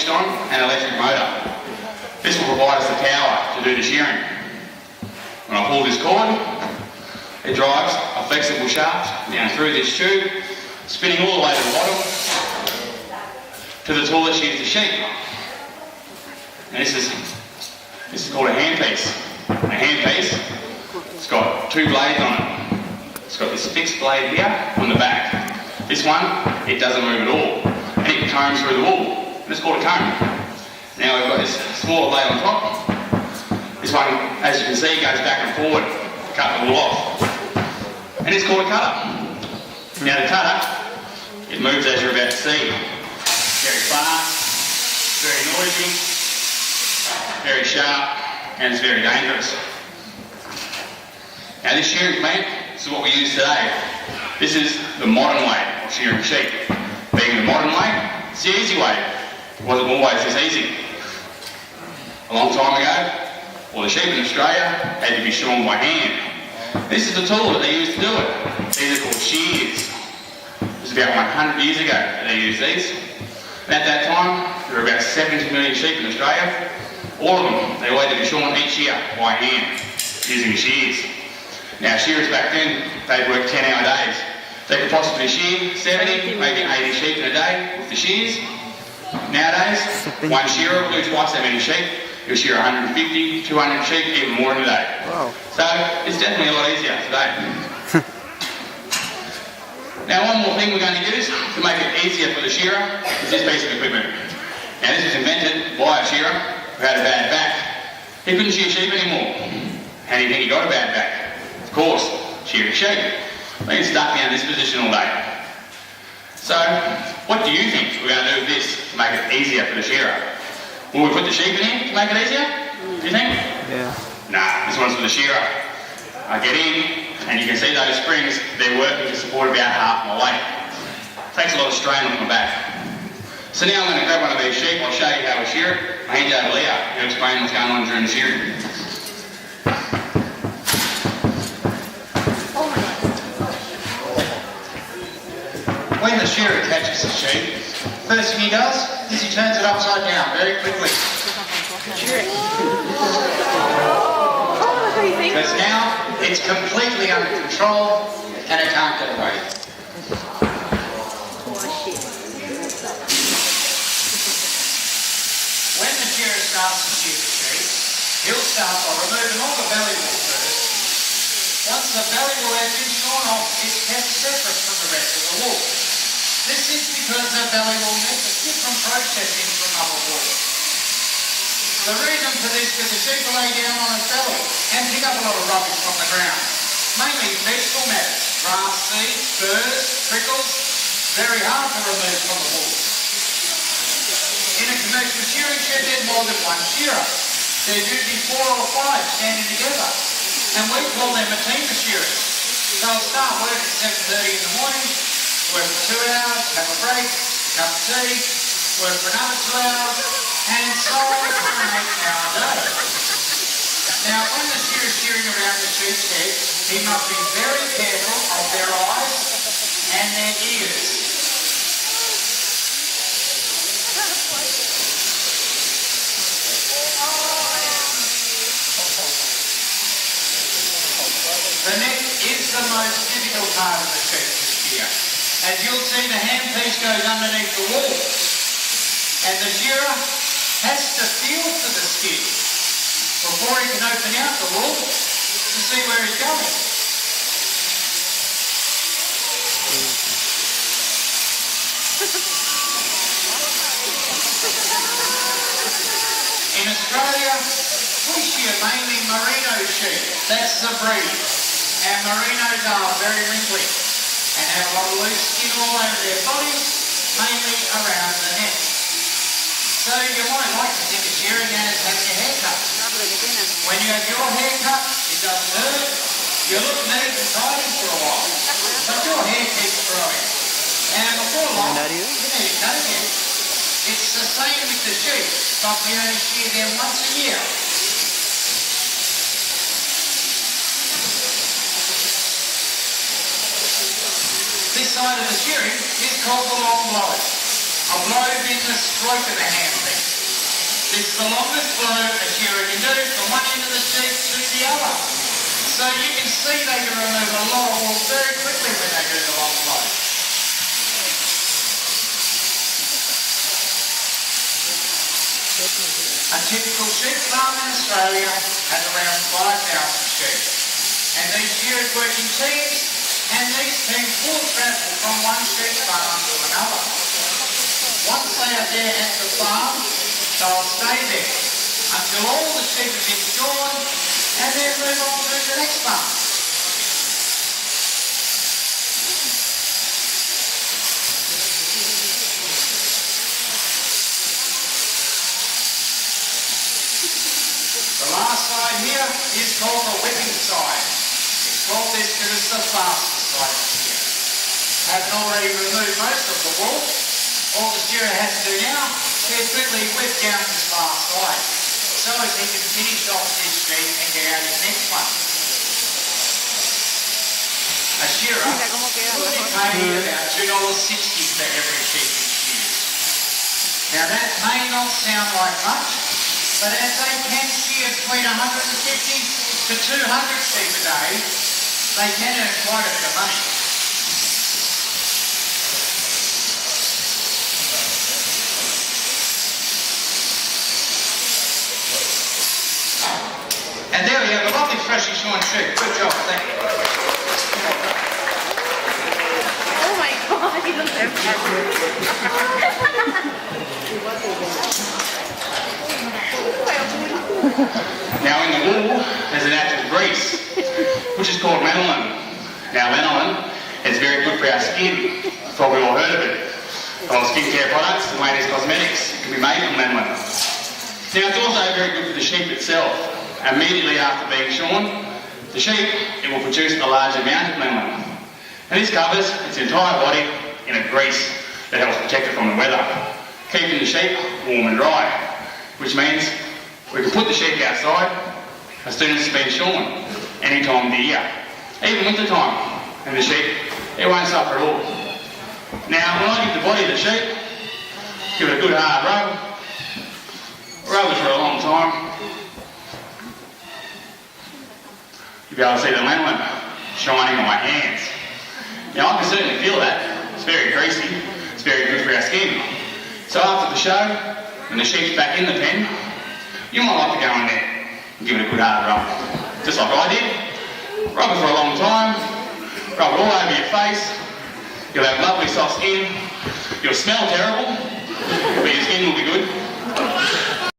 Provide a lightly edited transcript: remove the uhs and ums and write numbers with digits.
switched on and electric motor. This will provide us the power to do the shearing. When I pull this cord, it drives a flexible shaft down through this tube, spinning all the way to the bottom to the tool that shears the sheep. And this is called a handpiece. A handpiece, it's got two blades on it. It's got this fixed blade here on the back. This one, it doesn't move at all, and it combs through the wool. And it's called a comb. Now we've got this smaller blade on top. This one, as you can see, goes back and forward to cut the wool off. And it's called a cutter. Now the cutter, it moves as you're about to see. Very fast, very noisy, very sharp, and it's very dangerous. Now this shearing plant, this is what we use today. This is the modern way of shearing sheep. Being the modern way, it's the easy way. It wasn't always this easy. A long time ago, all the sheep in Australia had to be shorn by hand. This is the tool that they used to do it. These are called shears. It was about 100 years ago that they used these. And at that time, there were about 70 million sheep in Australia. All of them, they all had to be shorn each year by hand using shears. Now shearers back then, they'd work 10-hour days. They could possibly shear 70, maybe 80 sheep in a day with the shears. Nowadays, one shearer will do twice that many sheep. He'll shear 150, 200 sheep, even more in a day. Wow. So it's definitely a lot easier today. Now one more thing we're going to use to make it easier for the shearer is this piece of equipment. Now this was invented by a shearer who had a bad back. He couldn't shear sheep anymore. How do you think he got a bad back? Of course, shearing sheep. Being stuck down in this position all day. So, what do you think we're going to do with this to make it easier for the shearer? Will we put the sheep in here to make it easier? Do you think? Yeah. Nah, this one's for the shearer. I get in, and you can see those springs, they're working to support about half my weight. Takes a lot of strain off my back. So now I'm going to grab one of these sheep, I'll show you how we shear it. I'll hand you over to Leo, he'll explain what's going on during the shearing. When the shearer catches the sheep, first thing he does is he turns it upside down very quickly. Because now it's completely under control and it can't get away. When the shearer starts to shear the sheep, he'll start by removing all the belly wool first. Once the belly wool has been shorn off, it's kept separate from the rest of the wool. This is because the belly wool needs a different processing from other wool. The reason for this is the sheep will lay down on its belly and pick up a lot of rubbish from the ground, mainly vegetable matter, grass seeds, burrs, prickles, very hard to remove from the wool. In a commercial shearing shed, there's more than one shearer. There's usually 4 or 5 standing together, and we call them a team of shearers. They'll start work at 7:30 in the morning, work for 2 hours, have a break, a cup of tea, work for another 2 hours, and so on for an 8-hour day. Now, when the shearer is shearing around the sheep's head, he must be very careful of their eyes and their ears. The neck is the most difficult part of the sheep to shear. As you'll see, the handpiece goes underneath the wool, and the shearer has to feel for the skin before he can open out the wool to see where he's going. In Australia, we shear mainly merino sheep. That's the breed. And merinos are very wrinkly and have a lot of loose skin all over their bodies, mainly around the neck. So you might like to think of shearing as having your hair cut. When you have your hair cut, it doesn't hurt. You look neat and tidy for a while, but your hair keeps growing. And before long, you need to cut again. It's the same with the sheep, but we only shear them once a year. This side of the shearing is called the long blow. A blow being the stroke of the handpiece. This is the longest flow a shearer can do from one end of the sheep to the other. So you can see they can remove a lot of wool very quickly when they do the long flow. A typical sheep farm in Australia has around 5,000 sheep. And these shearers work in teams, and these teams will travel from one sheep farm to another. Once they are there at the farm, they'll stay there until all the sheep have been shorn and then move on to the next farm. The last side here is called the whipping side. It's called this because it's the fastest side of the shear. Having already removed most of the wool, all the shearer has to do now is quickly whip down this last side so as he can finish off this sheep and get out his next one. A shearer will be paid about $2.60 for every sheep he shears. Now that may not sound like much, but as they can shear between 150 to 200 sheep a day, they can earn quite a bit of money. And there we have a lovely freshly shorn sheep. Good job, thank you. Oh my God, he looks so Now in the wool, there's an active grease, which is called lanolin. Now lanolin is very good for our skin. You've probably all heard of it. A lot of skincare products and ladies' cosmetics can be made from lanolin. Now it's also very good for the sheep itself. Immediately after being shorn, the sheep, it will produce a large amount of lanolin. And this covers its entire body in a grease that helps protect it from the weather, keeping the sheep warm and dry, which means we can put the sheep outside as soon as it's been shorn, any time of the year, even winter time, and the sheep, it won't suffer at all. Now, when I give the body of the sheep, give it a good hard rub it for a long time, you'll be able to see the lanolin shining on my hands. Now I can certainly feel that. It's very greasy, it's very good for our skin. So after the show, when the sheep's back in the pen, you might like to go in there and give it a good hard rub. Just like I did. Rub it for a long time, rub it all over your face, you'll have lovely soft skin, you'll smell terrible, but your skin will be good.